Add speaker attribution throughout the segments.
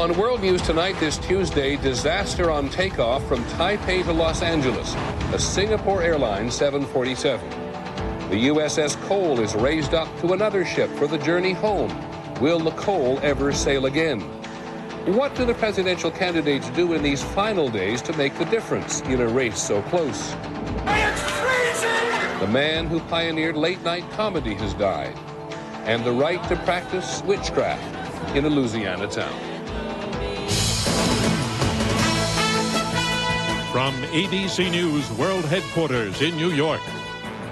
Speaker 1: On World News Tonight this Tuesday, disaster on takeoff from Taipei to Los Angeles, a Singapore Airlines 747. The USS Cole is raised up to another ship for the journey home. Will the Cole ever sail again? What do the presidential candidates do in these final days to make the difference in a race so close?
Speaker 2: It's freezing!
Speaker 1: The man who pioneered late-night comedy has died, and the right to practice witchcraft in a Louisiana town.
Speaker 3: From ABC News World Headquarters in New York,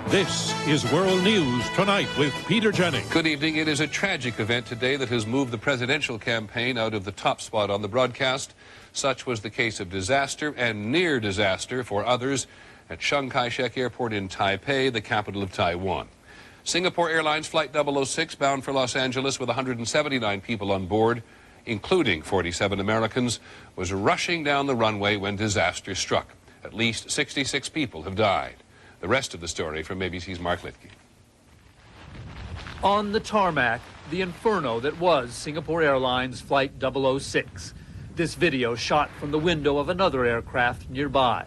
Speaker 3: this is World News Tonight with Peter Jennings.
Speaker 1: Good evening. It is a tragic event today that has moved the presidential campaign out of the top spot on the broadcast. Such was the case of disaster and near disaster for others at Chiang Kai-shek Airport in Taipei, the capital of Taiwan. Singapore Airlines Flight 006 bound for Los Angeles with 179 people on board, including 47 Americans, was rushing down the runway when disaster struck. At least 66 people have died. The rest of the story from ABC's Mark Litke.
Speaker 4: On the tarmac, the inferno that was Singapore Airlines Flight 006. This video shot from the window of another aircraft nearby.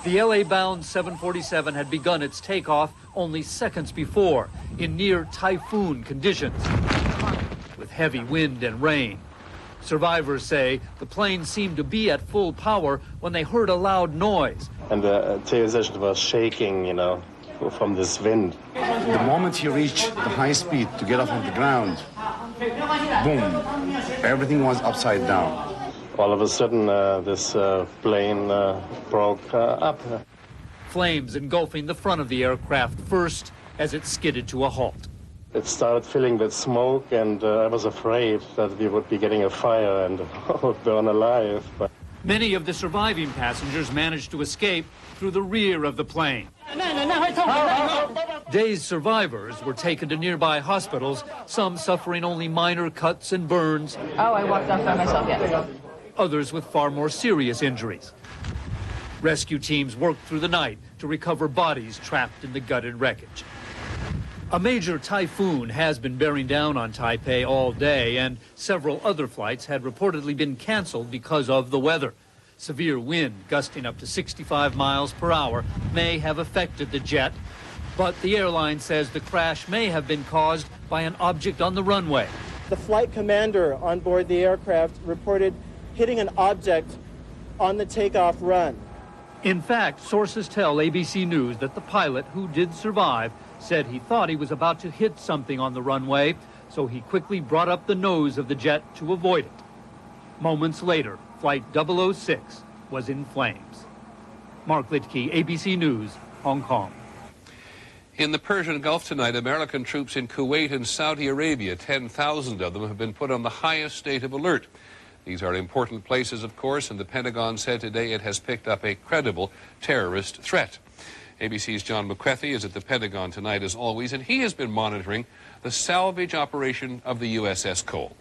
Speaker 4: The LA-bound 747 had begun its takeoff only seconds before in near typhoon conditions with heavy wind and rain. Survivors say the plane seemed to be at full power when they heard a loud noise.
Speaker 5: And the tail section was shaking, you know, from this wind.
Speaker 6: The moment he reached the high speed to get off of the ground, boom, everything was upside down.
Speaker 5: All of a sudden, this plane broke up.
Speaker 4: Flames engulfing the front of the aircraft first as it skidded to a halt.
Speaker 5: It started filling with smoke, and I was afraid that we would be getting a fire and would burn alive. But
Speaker 4: many of the surviving passengers managed to escape through the rear of the plane. Dazed survivors were taken to nearby hospitals, some suffering only minor cuts and burns.
Speaker 7: Oh, I walked off by myself, yes.
Speaker 4: Others with far more serious injuries. Rescue teams worked through the night to recover bodies trapped in the gutted wreckage. A major typhoon has been bearing down on Taipei all day, and several other flights had reportedly been canceled because of the weather. Severe wind, gusting up to 65 miles per hour, may have affected the jet, but the airline says the crash may have been caused by an object on the runway.
Speaker 8: The flight commander on board the aircraft reported hitting an object on the takeoff run.
Speaker 4: In fact, sources tell ABC News that the pilot, who did survive, said he thought he was about to hit something on the runway, so he quickly brought up the nose of the jet to avoid it. Moments later, Flight 006 was in flames. Mark Litke, ABC News, Hong Kong.
Speaker 1: In the Persian Gulf tonight, American troops in Kuwait and Saudi Arabia, 10,000 of them, have been put on the highest state of alert. These are important places, of course, and the Pentagon said today it has picked up a credible terrorist threat. ABC's John McCarthy is at the Pentagon tonight, as always, and he has been monitoring the salvage operation of the USS Cole.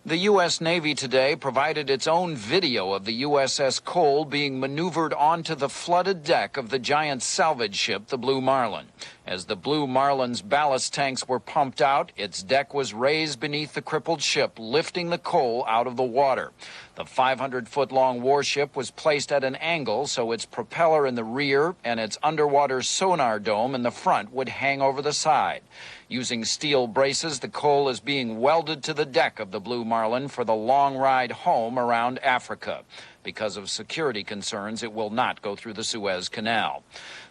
Speaker 9: The U.S. Navy today provided its own video of the USS Cole being maneuvered onto the flooded deck of the giant salvage ship, the Blue Marlin. As the Blue Marlin's ballast tanks were pumped out, its deck was raised beneath the crippled ship, lifting the Cole out of the water. The 500-foot-long warship was placed at an angle so its propeller in the rear and its underwater sonar dome in the front would hang over the side. Using steel braces, the Cole is being welded to the deck of the Blue Marlin for the long ride home around Africa. Because of security concerns, it will not go through the Suez Canal.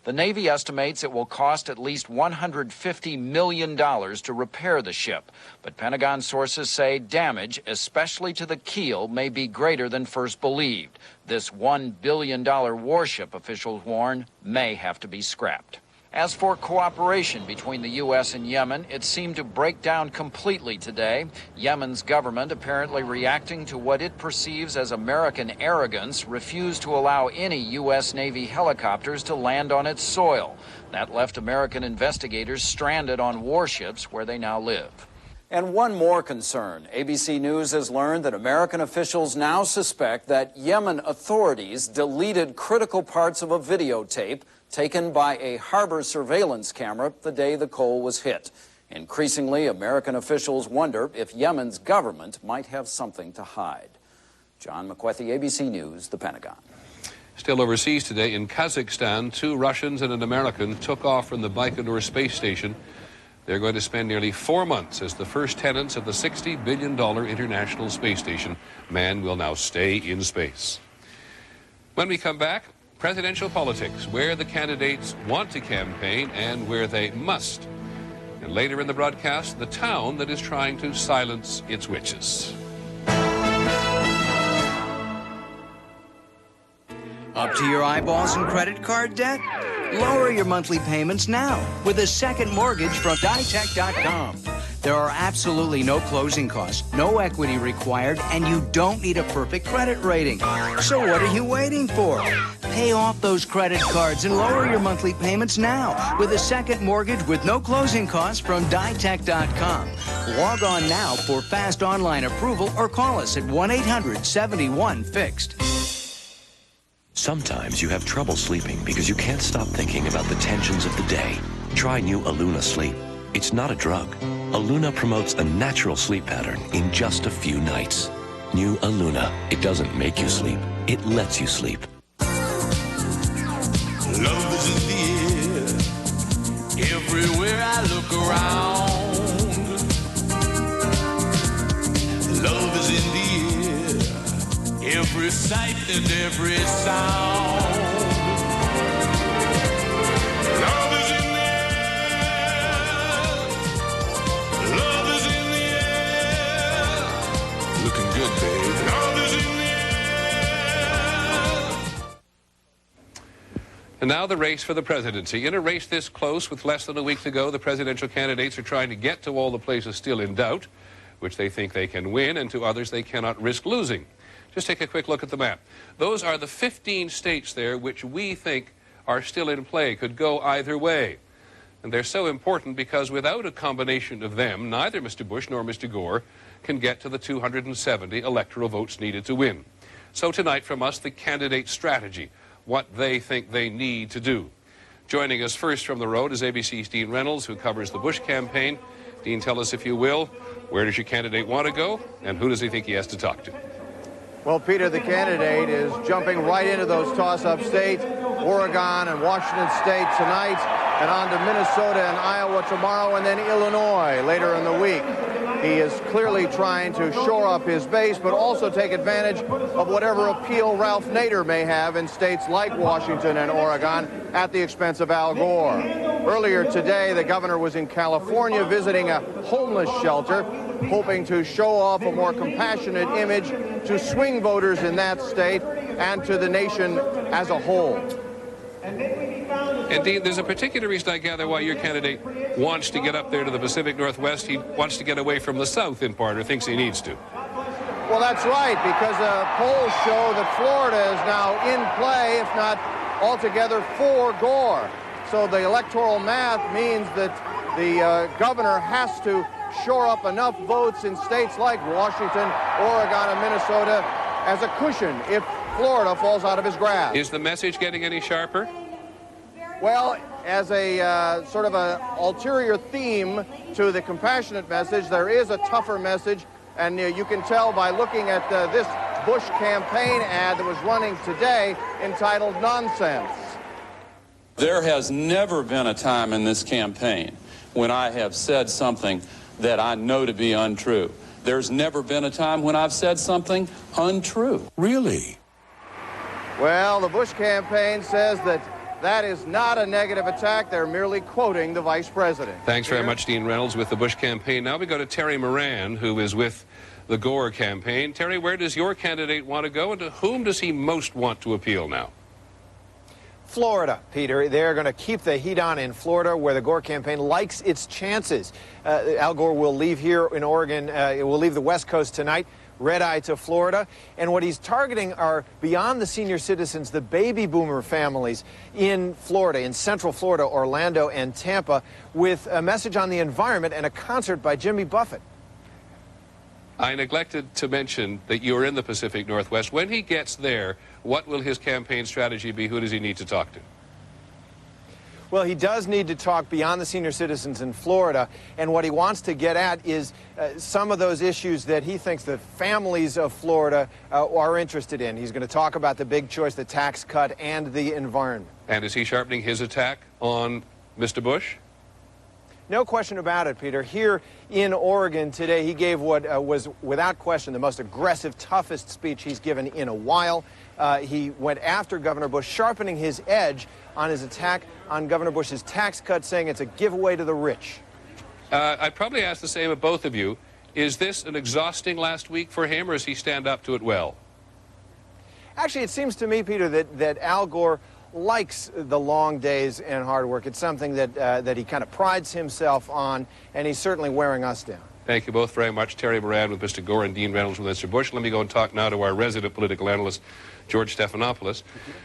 Speaker 9: The Navy estimates it will cost at least $150 million to repair the ship, but Pentagon sources say damage, especially to the keel, may be greater than first believed. This $1 billion warship, officials warn, may have to be scrapped. As for cooperation between the U.S. and Yemen, it seemed to break down completely today. Yemen's government, apparently reacting to what it perceives as American arrogance, refused to allow any U.S. Navy helicopters to land on its soil. That left American investigators stranded on warships where they now live.
Speaker 10: And one more concern. ABC News has learned that American officials now suspect that Yemen authorities deleted critical parts of a videotape taken by a harbor surveillance camera the day the Cole was hit. Increasingly, American officials wonder if Yemen's government might have something to hide. John McWethy, ABC News, the Pentagon.
Speaker 1: Still overseas today, in Kazakhstan, 2 Russians and an American took off from the Baikonur space station. They're going to spend nearly 4 months as the first tenants of the $60 billion International Space Station. Man will now stay in space. When we come back, presidential politics, where the candidates want to campaign and where they must. And later in the broadcast, the town that is trying to silence its witches.
Speaker 11: Up to your eyeballs in credit card debt? Lower your monthly payments now with a second mortgage from Ditech.com. There are absolutely no closing costs, no equity required, and you don't need a perfect credit rating. So what are you waiting for? Pay off those credit cards and lower your monthly payments now with a second mortgage with no closing costs from Ditech.com. Log on now for fast online approval or call us at 1-800-71-FIXED.
Speaker 12: Sometimes you have trouble sleeping because you can't stop thinking about the tensions of the day. Try new Aluna Sleep. It's not a drug. Aluna promotes a natural sleep pattern in just a few nights. New Aluna. It doesn't make you sleep. It lets you sleep.
Speaker 2: Love is in the air. Everywhere I look around. Love is in the air. Every sight and every sound. Love is in the air. Love is in the air. Looking good, babe. Love is in the air.
Speaker 1: And now the race for the presidency. In a race this close, with less than a week to go, the presidential candidates are trying to get to all the places still in doubt, which they think they can win, and to others they cannot risk losing. Just take a quick look at the map. Those are the 15 states there which we think are still in play, could go either way. And they're so important because without a combination of them, neither Mr. Bush nor Mr. Gore can get to the 270 electoral votes needed to win. So tonight from us, the candidate strategy, what they think they need to do. Joining us first from the road is ABC's Dean Reynolds, who covers the Bush campaign. Dean, tell us, if you will, where does your candidate want to go, and who does he think he has to talk to?
Speaker 13: Well, Peter, the candidate is jumping right into those toss-up states, Oregon and Washington State tonight, and on to Minnesota and Iowa tomorrow, and then Illinois later in the week. He is clearly trying to shore up his base, but also take advantage of whatever appeal Ralph Nader may have in states like Washington and Oregon at the expense of Al Gore. Earlier today, the governor was in California visiting a homeless shelter, hoping to show off a more compassionate image to swing voters in that state and to the nation as a whole.
Speaker 1: And Dean, there's a particular reason, I gather, why your candidate wants to get up there to the Pacific Northwest. He wants to get away from the South in part, or thinks he needs to.
Speaker 13: Well, that's right, because polls show that Florida is now in play, if not altogether, for Gore. So the electoral math means that the governor has to shore up enough votes in states like Washington, Oregon, and Minnesota as a cushion if Florida falls out of his grasp.
Speaker 1: Is the message getting any sharper?
Speaker 13: Well, as a sort of an ulterior theme to the compassionate message, there is a tougher message, and you can tell by looking at this Bush campaign ad that was running today entitled Nonsense.
Speaker 14: There has never been a time in this campaign when I have said something that I know to be untrue. There's never been a time when I've said something untrue.
Speaker 12: Really?
Speaker 13: Well, the Bush campaign says that that is not a negative attack. They're merely quoting the vice president.
Speaker 1: Thanks very much, Dean Reynolds, with the Bush campaign. Now we go to Terry Moran, who is with the Gore campaign. Terry, where does your candidate want to go, and to whom does he most want to appeal now?
Speaker 15: Florida, Peter. They're going to keep the heat on in Florida, where the Gore campaign likes its chances. Al Gore will leave here in Oregon. It will leave the West Coast tonight, red-eye to Florida. And what he's targeting are, beyond the senior citizens, the baby boomer families in Florida, in Central Florida, Orlando, and Tampa, with a message on the environment and a concert by Jimmy Buffett.
Speaker 1: I neglected to mention that you're in the Pacific Northwest. When he gets there, what will his campaign strategy be? Who does he need to talk to?
Speaker 15: Well, he does need to talk beyond the senior citizens in Florida, and what he wants to get at is some of those issues that he thinks the families of Florida are interested in. He's going to talk about the big choice, the tax cut, and the environment.
Speaker 1: And is he sharpening his attack on Mr. Bush?
Speaker 15: No question about it, Peter. Here in Oregon today, he gave what was, without question, the most aggressive, toughest speech he's given in a while. He went after Governor Bush, sharpening his edge on his attack on Governor Bush's tax cut, saying it's a giveaway to the rich.
Speaker 1: I'd probably ask the same of both of you. Is this an exhausting last week for him, or does he stand up to it well?
Speaker 15: Actually, it seems to me, Peter, that Al Gore likes the long days and hard work. It's something that he kind of prides himself on, and he's certainly wearing us down.
Speaker 1: Thank you both very much. Terry Moran with Mr. Gore and Dean Reynolds with Mr. Bush. Let me go and talk now to our resident political analyst, George Stephanopoulos.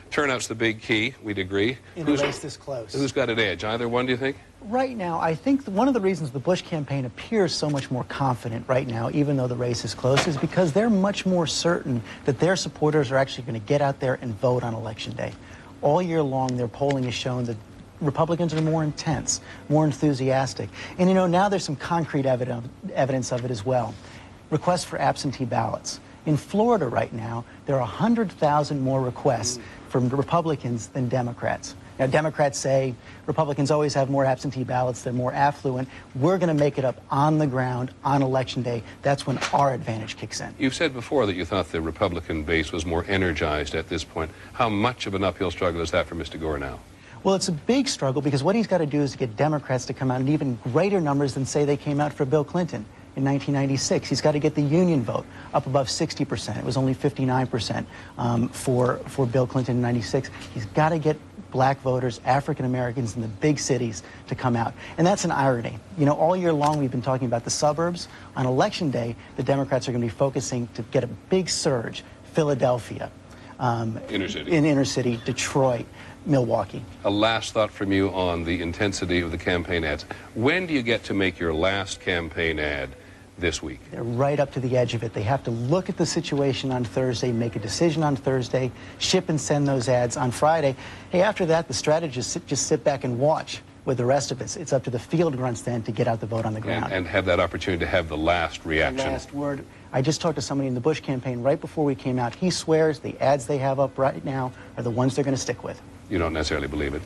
Speaker 1: Turnout's the big key, we'd agree.
Speaker 16: In a race this close.
Speaker 1: Who's got an edge? Either one, do you think?
Speaker 16: Right now, I think one of the reasons the Bush campaign appears so much more confident right now, even though the race is close, is because they're much more certain that their supporters are actually going to get out there and vote on Election Day. All year long, their polling has shown that Republicans are more intense, more enthusiastic. And, you know, now there's some concrete evidence of it as well. Requests for absentee ballots. In Florida right now, there are 100,000 more requests from Republicans than Democrats. Now, Democrats say Republicans always have more absentee ballots, they're more affluent. We're going to make it up on the ground on Election Day. That's when our advantage kicks in.
Speaker 1: You've said before that you thought the Republican base was more energized at this point. How much of an uphill struggle is that for Mr. Gore now?
Speaker 16: Well, it's a big struggle because what he's got to do is get Democrats to come out in even greater numbers than, say, they came out for Bill Clinton in 1996. He's got to get the union vote up above 60%. It was only 59% for Bill Clinton in 96. He's got to get black voters, African Americans in the big cities to come out. And that's an irony. You know, all year long we've been talking about the suburbs. On Election Day, the Democrats are going to be focusing to get a big surge. Philadelphia,
Speaker 1: inner city.
Speaker 16: In inner city, Detroit, Milwaukee.
Speaker 1: A last thought from you on the intensity of the campaign ads. When do you get to make your last campaign ad this week?
Speaker 16: They're right up to the edge of it. They have to look at the situation on Thursday, make a decision on Thursday, ship and send those ads on Friday. Hey, after that, the strategists just sit back and watch with the rest of us. It's up to the field grunts then to get out the vote on the ground.
Speaker 1: And have that opportunity to have the last reaction.
Speaker 16: The last word. I just talked to somebody in the Bush campaign right before we came out. He swears the ads they have up right now are the ones they're going to stick with.
Speaker 1: You don't necessarily believe it?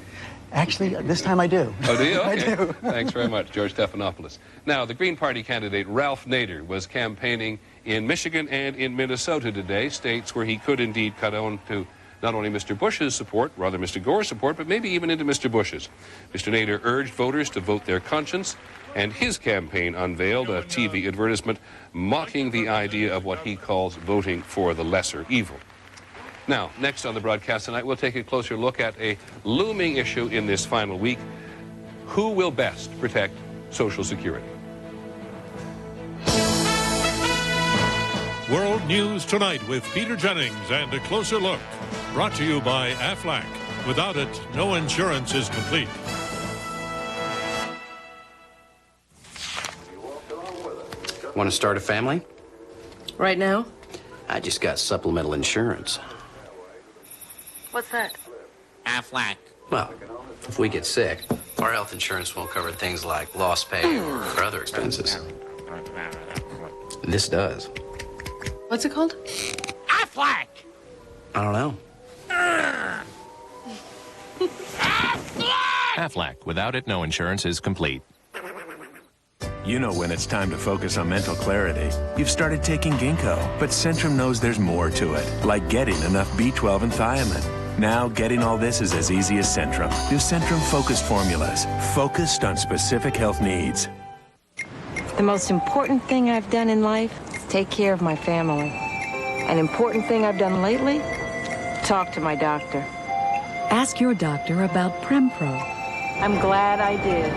Speaker 16: Actually, this time I do.
Speaker 1: Oh, do you? Okay.
Speaker 16: I do.
Speaker 1: Thanks very much, George Stephanopoulos. Now, the Green Party candidate Ralph Nader was campaigning in Michigan and in Minnesota today, states where he could indeed cut on to not only Mr. Bush's support, rather Mr. Gore's support, but maybe even into Mr. Bush's. Mr. Nader urged voters to vote their conscience, and his campaign unveiled a TV advertisement mocking the idea of what he calls voting for the lesser evil. Now, next on the broadcast tonight, we'll take a closer look at a looming issue in this final week. Who will best protect Social Security?
Speaker 3: World News Tonight with Peter Jennings and a closer look. Brought to you by Aflac. Without it, no insurance is complete.
Speaker 17: Want to start a family?
Speaker 18: Right now?
Speaker 17: I just got supplemental insurance.
Speaker 18: What's that?
Speaker 17: Aflac. Well, if we get sick, our health insurance won't cover things like lost pay or other expenses. This does.
Speaker 18: What's it called?
Speaker 17: Aflac! I don't know.
Speaker 19: Aflac. Without it, no insurance is complete.
Speaker 20: You know when it's time to focus on mental clarity. You've started taking Ginkgo, but Centrum knows there's more to it, like getting enough B12 and thiamine. Now, getting all this is as easy as Centrum. New Centrum Focused Formulas, focused on specific health needs.
Speaker 18: The most important thing I've done in life is take care of my family. An important thing I've done lately? Talk to my doctor.
Speaker 21: Ask your doctor about Prempro.
Speaker 18: I'm glad I did.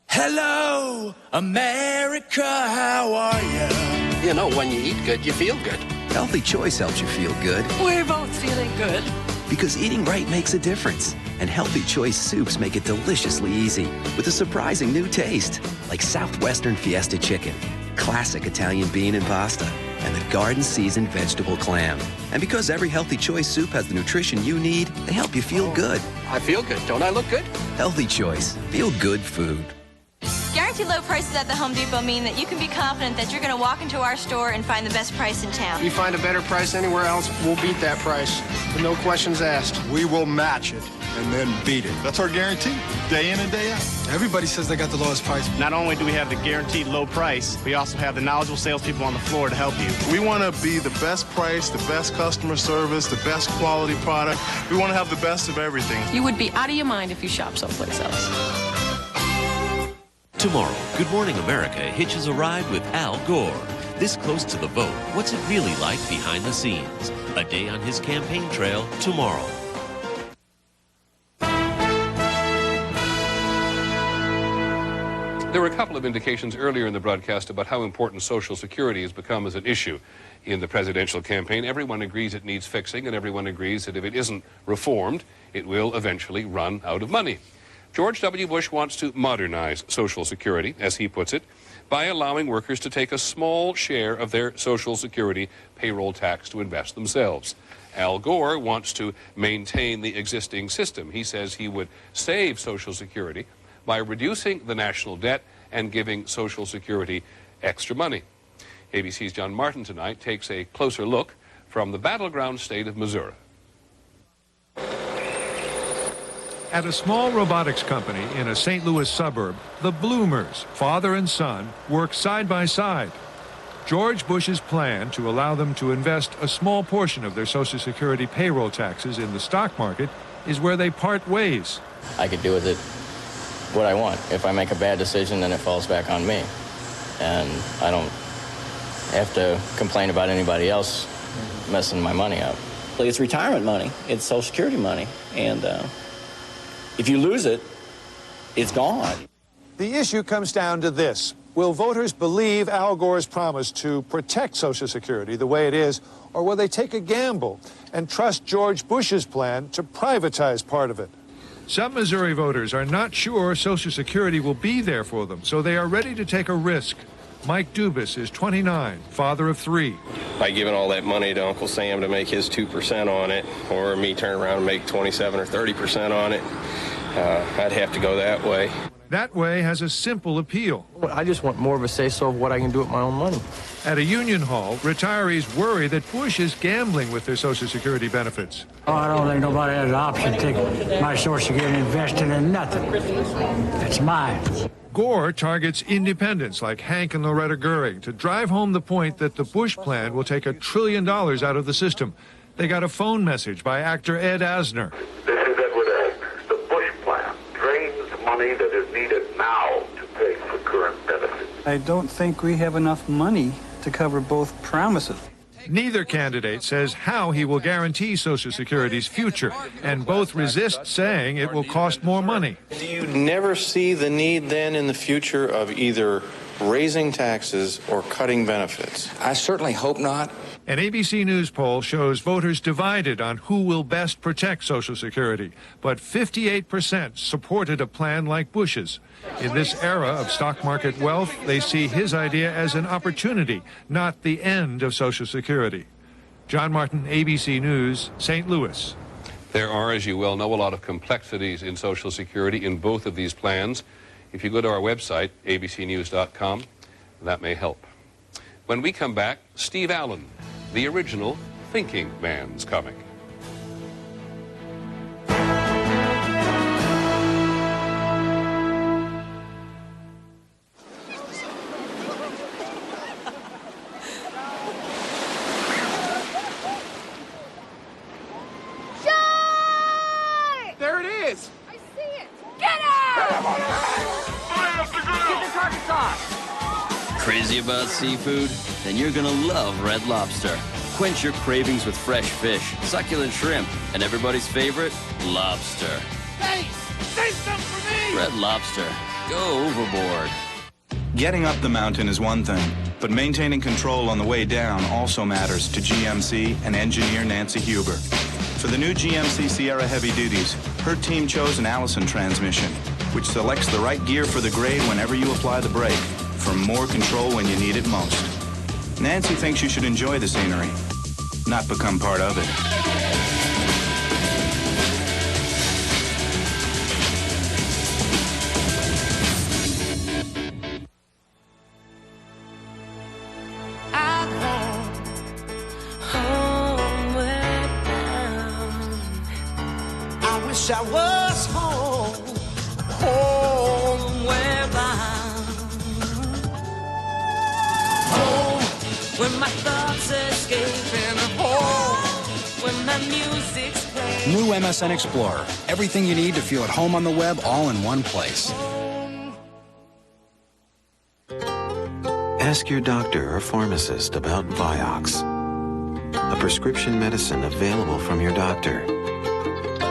Speaker 22: Hello, America, how are you?
Speaker 17: You know, when you eat good, you feel good. Healthy Choice helps you feel good.
Speaker 21: We're both feeling good.
Speaker 23: Because eating right makes a difference. And Healthy Choice soups make it deliciously easy with a surprising new taste, like Southwestern Fiesta Chicken, classic Italian bean and pasta, and the garden seasoned vegetable clam. And because every Healthy Choice soup has the nutrition you need, they help you feel good.
Speaker 17: I feel good. Don't I look good?
Speaker 23: Healthy Choice. Feel good food.
Speaker 5: Guaranteed low prices at the Home Depot mean that you can be confident that you're going to walk into our store and find the best price in town.
Speaker 6: You find a better price anywhere else, we'll beat that price. With no questions asked.
Speaker 7: We will match it and then beat it. That's our guarantee, day in and day out.
Speaker 6: Everybody says they got the lowest price.
Speaker 24: Not only do we have the guaranteed low price, we also have the knowledgeable salespeople on the floor to help you.
Speaker 7: We want to be the best price, the best customer service, the best quality product. We want to have the best of everything.
Speaker 21: You would be out of your mind if you shop someplace else.
Speaker 25: Tomorrow, Good Morning America hitches a ride with Al Gore. This close to the vote, what's it really like behind the scenes? A day on his campaign trail tomorrow.
Speaker 1: There were a couple of indications earlier in the broadcast about how important Social Security has become as an issue in the presidential campaign. Everyone agrees it needs fixing, and everyone agrees that if it isn't reformed, it will eventually run out of money. George W. Bush wants to modernize Social Security, as he puts it, by allowing workers to take a small share of their Social Security payroll tax to invest themselves. Al Gore wants to maintain the existing system. He says he would save Social Security by reducing the national debt and giving Social Security extra money. ABC's John Martin tonight takes a closer look from the battleground state of Missouri.
Speaker 3: At a small robotics company in a St. Louis suburb, the Bloomers, father and son, work side by side. George Bush's plan to allow them to invest a small portion of their Social Security payroll taxes in the stock market is where they part ways.
Speaker 26: I could do with it what I want. If I make a bad decision, then it falls back on me. And I don't have to complain about anybody else messing my money up.
Speaker 27: It's retirement money. It's Social Security money. And if you lose it, it's gone.
Speaker 28: The issue comes down to this. Will voters believe Al Gore's promise to protect Social Security the way it is, or will they take a gamble and trust George Bush's plan to privatize part of it? Some Missouri voters are not sure Social Security will be there for them, so they are ready to take a risk. Mike Dubas is 29, father of 3.
Speaker 29: By giving all that money to Uncle Sam to make his 2% on it, or me turn around and make 27 or 30% on it, I'd have to go that way.
Speaker 3: That way has a simple appeal.
Speaker 27: I just want more of a say-so of what I can do with my own money.
Speaker 3: At a union hall, retirees worry that Bush is gambling with their Social Security benefits.
Speaker 30: Oh, I don't think nobody has an option to take my Social Security and invest it in nothing. It's mine.
Speaker 3: Gore targets independents like Hank and Loretta Goering to drive home the point that the Bush plan will take $1 trillion out of the system. They got a phone message by actor Ed Asner.
Speaker 31: This is Edward Asner. The Bush plan drains money that is needed now to pay for current benefits.
Speaker 32: I don't think we have enough money to cover both promises.
Speaker 3: Neither candidate says how he will guarantee Social Security's future, and both resist saying it will cost more money.
Speaker 33: Do you never see the need then in the future of either raising taxes or cutting benefits?
Speaker 26: I certainly hope not.
Speaker 3: An ABC News poll shows voters divided on who will best protect Social Security, but 58% supported a plan like Bush's. In this era of stock market wealth, they see his idea as an opportunity, not the end of Social Security. John Martin, ABC News, St. Louis.
Speaker 1: There are, as you well know, a lot of complexities in Social Security in both of these plans. If you go to our website, abcnews.com, that may help. When we come back, Steve Allen, the original Thinking Man's coming.
Speaker 22: There it is!
Speaker 5: I see it! Get her!
Speaker 22: Get the target sauce!
Speaker 34: Crazy about seafood? Then you're gonna love Red Lobster. Quench your cravings with fresh fish, succulent shrimp, and everybody's favorite, lobster.
Speaker 22: Hey, say something for me!
Speaker 34: Red Lobster. Go overboard.
Speaker 35: Getting up the mountain is one thing, but maintaining control on the way down also matters to GMC and engineer Nancy Huber. For the new GMC Sierra Heavy Duties, her team chose an Allison transmission, which selects the right gear for the grade whenever you apply the brake, for more control when you need it most. Nancy thinks you should enjoy the scenery, not become part of it.
Speaker 22: I was homeward bound. Home, when my thoughts escaping. Home, when my music's playing.
Speaker 2: New MSN Explorer. Everything you need to feel at home on the web, all in one place.
Speaker 4: Ask your doctor or pharmacist about Vioxx, a prescription medicine available from your doctor.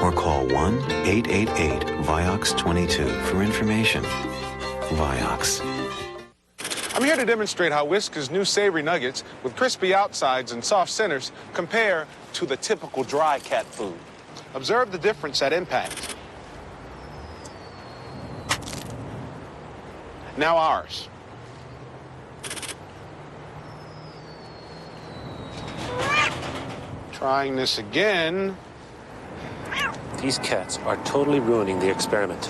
Speaker 4: Or call 1-888-VIOXX22 for information. Vioxx.
Speaker 28: I'm here to demonstrate how Whiskas' new savory nuggets with crispy outsides and soft centers compare to the typical dry cat food. Observe the difference at impact. Now ours. Trying this again.
Speaker 8: These cats are totally ruining the experiment.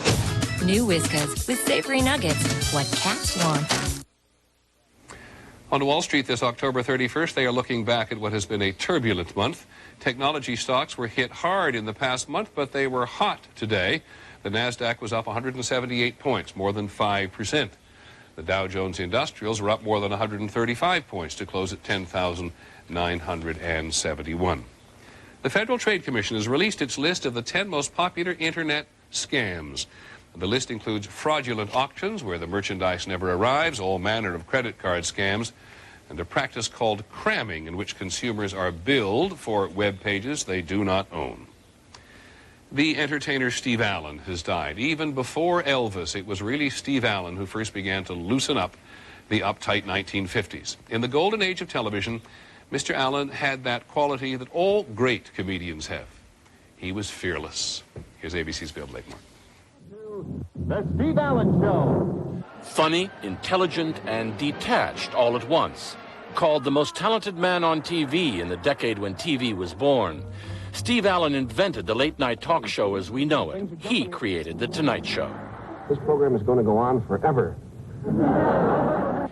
Speaker 9: New Whiskas with savory nuggets. What cats want.
Speaker 1: On Wall Street this October 31st, they are looking back at what has been a turbulent month. Technology stocks were hit hard in the past month, but they were hot today. The Nasdaq was up 178 points, more than 5%. The Dow Jones Industrials were up more than 135 points to close at 10,971. The Federal Trade Commission has released its list of the 10 most popular internet scams. The list includes fraudulent auctions where the merchandise never arrives, all manner of credit card scams, and a practice called cramming in which consumers are billed for web pages they do not own. The entertainer Steve Allen has died. Even before Elvis, it was really Steve Allen who first began to loosen up the uptight 1950s. In the golden age of television, Mr. Allen had that quality that all great comedians have. He was fearless. Here's ABC's Bill Blakemore.
Speaker 10: The Steve Allen Show. Funny, intelligent, and detached all at once. Called the most talented man on TV in the decade when TV was born. Steve Allen invented the late-night talk show as we know it. He created The Tonight Show.
Speaker 11: This program is going to go on forever.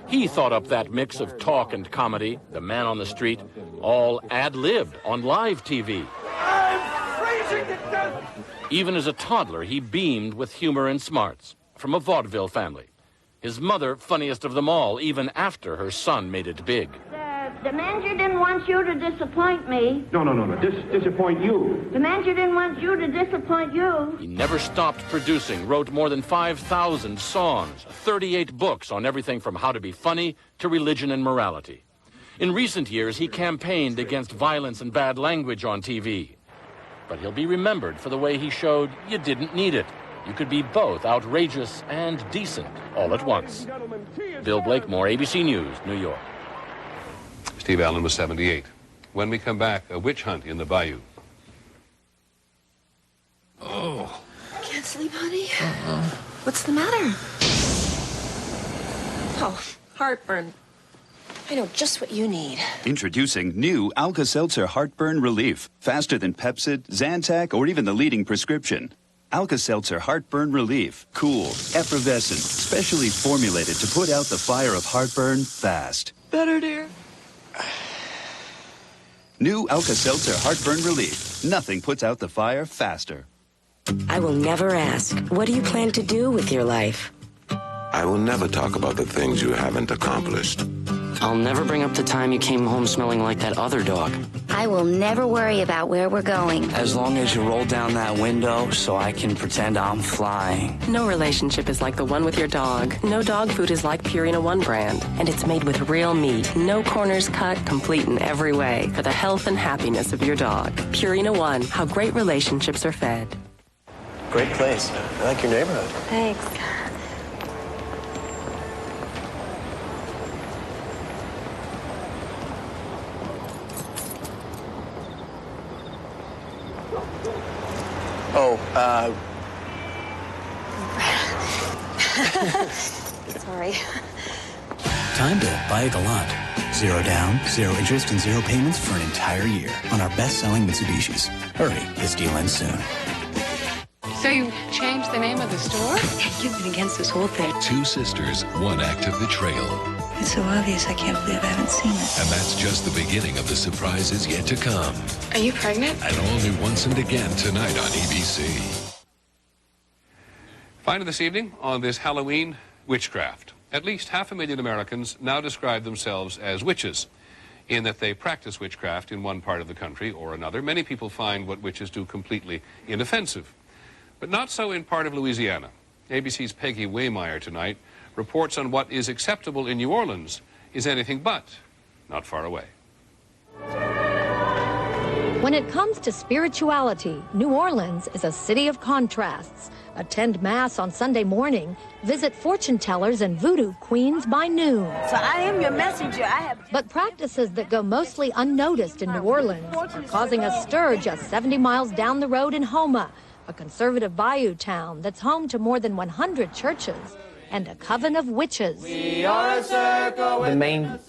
Speaker 10: He thought up that mix of talk and comedy, the man on the street, all ad-libbed on live TV.
Speaker 22: I'm freezing to death!
Speaker 10: Even as a toddler, he beamed with humor and smarts, from a vaudeville family. His mother, funniest of them all, even after her son made it big.
Speaker 12: The manager didn't want you to disappoint me.
Speaker 11: No. Disappoint you.
Speaker 12: The manager didn't want you to disappoint you.
Speaker 10: He never stopped producing, wrote more than 5,000 songs, 38 books on everything from how to be funny to religion and morality. In recent years, he campaigned against violence and bad language on TV. But he'll be remembered for the way he showed you didn't need it. You could be both outrageous and decent all at once. Bill Blakemore, ABC News, New York.
Speaker 1: Steve Allen was 78. When we come back, a witch hunt in the bayou.
Speaker 21: Oh. Can't sleep, honey? What's the matter? Oh, heartburn. I know just what you need.
Speaker 13: Introducing new Alka-Seltzer Heartburn Relief. Faster than Pepcid, Zantac, or even the leading prescription. Alka-Seltzer Heartburn Relief. Cool, effervescent, specially formulated to put out the fire of heartburn fast.
Speaker 21: Better, dear.
Speaker 13: New Alka-Seltzer Heartburn Relief. Nothing puts out the fire faster.
Speaker 14: I will never ask, what do you plan to do with your life?
Speaker 15: I will never talk about the things you haven't accomplished.
Speaker 16: I'll never bring up the time you came home smelling like that other dog.
Speaker 17: I will never worry about where we're going.
Speaker 16: As long as you roll down that window so I can pretend I'm flying.
Speaker 21: No relationship is like the one with your dog. No dog food is like Purina One brand. And it's made with real meat. No corners cut, complete in every way. For the health and happiness of your dog. Purina One, how great relationships are fed.
Speaker 12: Great place. I like your neighborhood.
Speaker 21: Thanks.
Speaker 12: Oh,
Speaker 21: Sorry.
Speaker 2: Time to buy a Galant. 0 down, 0 interest, and 0 payments for an entire year on our best-selling Mitsubishis. Hurry, this deal ends soon.
Speaker 6: So you changed the name of the store?
Speaker 14: You've been against this whole thing.
Speaker 7: Two sisters, one act of betrayal.
Speaker 14: It's so obvious, I can't believe I haven't seen it.
Speaker 7: And that's just the beginning of the surprises yet to come.
Speaker 6: Are you pregnant?
Speaker 7: And all new Once and Again tonight on ABC.
Speaker 1: Finally this evening on this Halloween, witchcraft. At least 500,000 Americans now describe themselves as witches, in that they practice witchcraft in one part of the country or another. Many people find what witches do completely inoffensive. But not so in part of Louisiana. ABC's Peggy Waymeyer tonight reports on what is acceptable in New Orleans is anything but not far away.
Speaker 18: When it comes to spirituality, New Orleans is a city of contrasts. Attend Mass on Sunday morning, visit fortune tellers and voodoo queens by noon.
Speaker 12: So I am your messenger.
Speaker 18: But practices that go mostly unnoticed in New Orleans are causing a stir just 70 miles down the road in Houma, a conservative bayou town that's home to more than 100 churches and a coven of witches.
Speaker 19: The main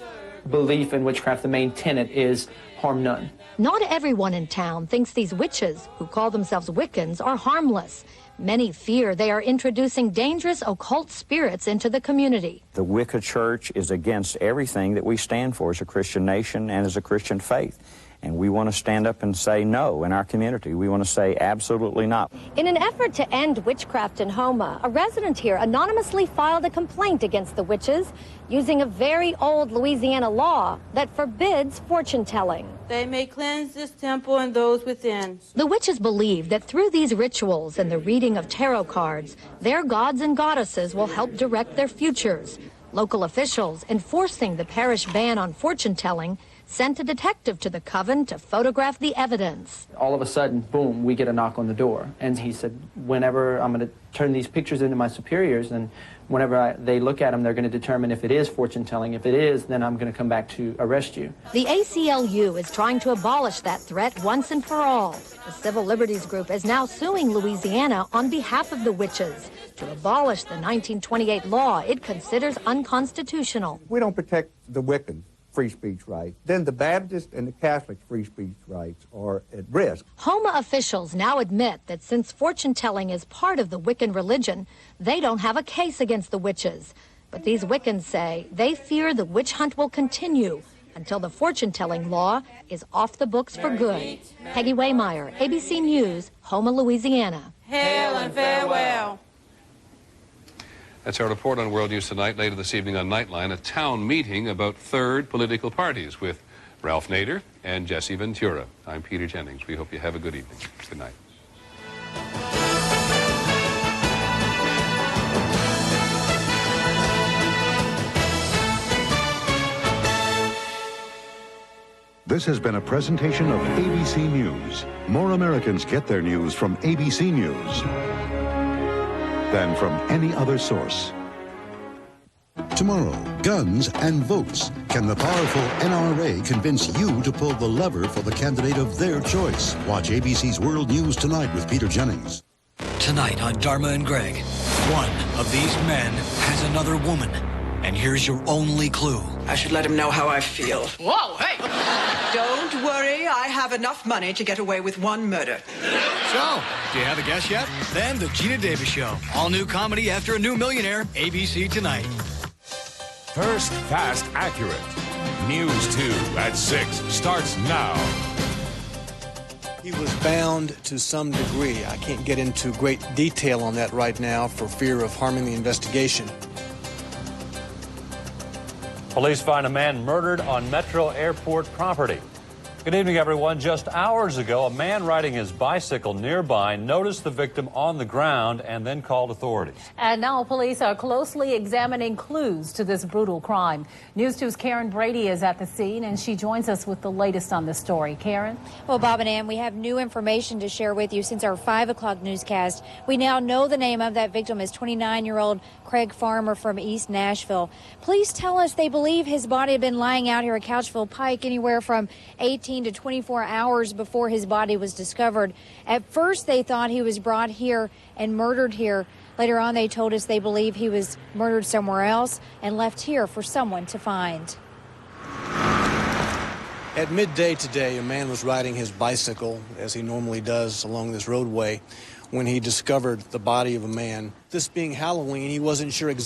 Speaker 19: belief in witchcraft, the main tenet is harm none.
Speaker 18: Not everyone in town thinks these witches, who call themselves Wiccans, are harmless. Many fear they are introducing dangerous occult spirits into the community.
Speaker 20: The Wicca Church is against everything that we stand for as a Christian nation and as a Christian faith. And we want to stand up and say no in our community. We want to say absolutely not.
Speaker 18: In an effort to end witchcraft in Houma, a resident here anonymously filed a complaint against the witches using a very old Louisiana law that forbids fortune telling.
Speaker 23: They may cleanse this temple and those within.
Speaker 18: The witches believe that through these rituals and the reading of tarot cards, their gods and goddesses will help direct their futures. Local officials enforcing the parish ban on fortune telling sent a detective to the coven to photograph the evidence.
Speaker 19: All of a sudden, boom, we get a knock on the door. And he said, whenever I'm going to turn these pictures into my superiors, and whenever they look at them, they're going to determine if it is fortune telling. If it is, then I'm going to come back to arrest you.
Speaker 18: The ACLU is trying to abolish that threat once and for all. The civil liberties group is now suing Louisiana on behalf of the witches to abolish the 1928 law it considers unconstitutional.
Speaker 24: We don't protect the Wiccan free speech rights, then the Baptist and the Catholic free speech rights are at risk.
Speaker 18: Houma officials now admit that since fortune telling is part of the Wiccan religion, they don't have a case against the witches. But these Wiccans say they fear the witch hunt will continue until the fortune telling law is off the books for good. Peggy Waymeyer, ABC News, Houma, Louisiana.
Speaker 23: Hail and farewell.
Speaker 1: That's our report on World News Tonight. Later this evening on Nightline, a town meeting about third political parties with Ralph Nader and Jesse Ventura. I'm Peter Jennings. We hope you have a good evening. Good night.
Speaker 25: This has been a presentation of ABC News. More Americans get their news from ABC News than from any other source.
Speaker 26: Tomorrow, guns and votes. Can the powerful NRA convince you to pull the lever for the candidate of their choice? Watch ABC's World News Tonight with Peter Jennings.
Speaker 27: Tonight on Dharma and Greg, one of these men has another woman. And here's your only clue.
Speaker 29: I should let him know how I feel.
Speaker 27: Whoa, hey!
Speaker 29: Don't worry, I have enough money to get away with one murder.
Speaker 27: So, do you have a guess yet? Then The Gina Davis Show. All new comedy after a new millionaire. ABC Tonight.
Speaker 30: First, fast, accurate. News 2 at 6 starts now.
Speaker 31: He was bound to some degree. I can't get into great detail on that right now for fear of harming the investigation.
Speaker 32: Police find a man murdered on Metro Airport property. Good evening, everyone. Just hours ago, a man riding his bicycle nearby noticed the victim on the ground and then called authorities.
Speaker 33: And now police are closely examining clues to this brutal crime. News 2's Karen Brady is at the scene, and she joins us with the latest on this story. Karen?
Speaker 36: Well, Bob and Ann, we have new information to share with you since our 5 o'clock newscast. We now know the name of that victim is 29-year-old Craig Farmer from East Nashville. Police tell us they believe his body had been lying out here at Couchville Pike anywhere from 18 18 to 24 hours before his body was discovered. At first, they thought he was brought here and murdered here. Later on, they told us they believe he was murdered somewhere else and left here for someone to find.
Speaker 31: At midday today, a man was riding his bicycle, as he normally does, along this roadway when he discovered the body of a man. This being Halloween, he wasn't sure exactly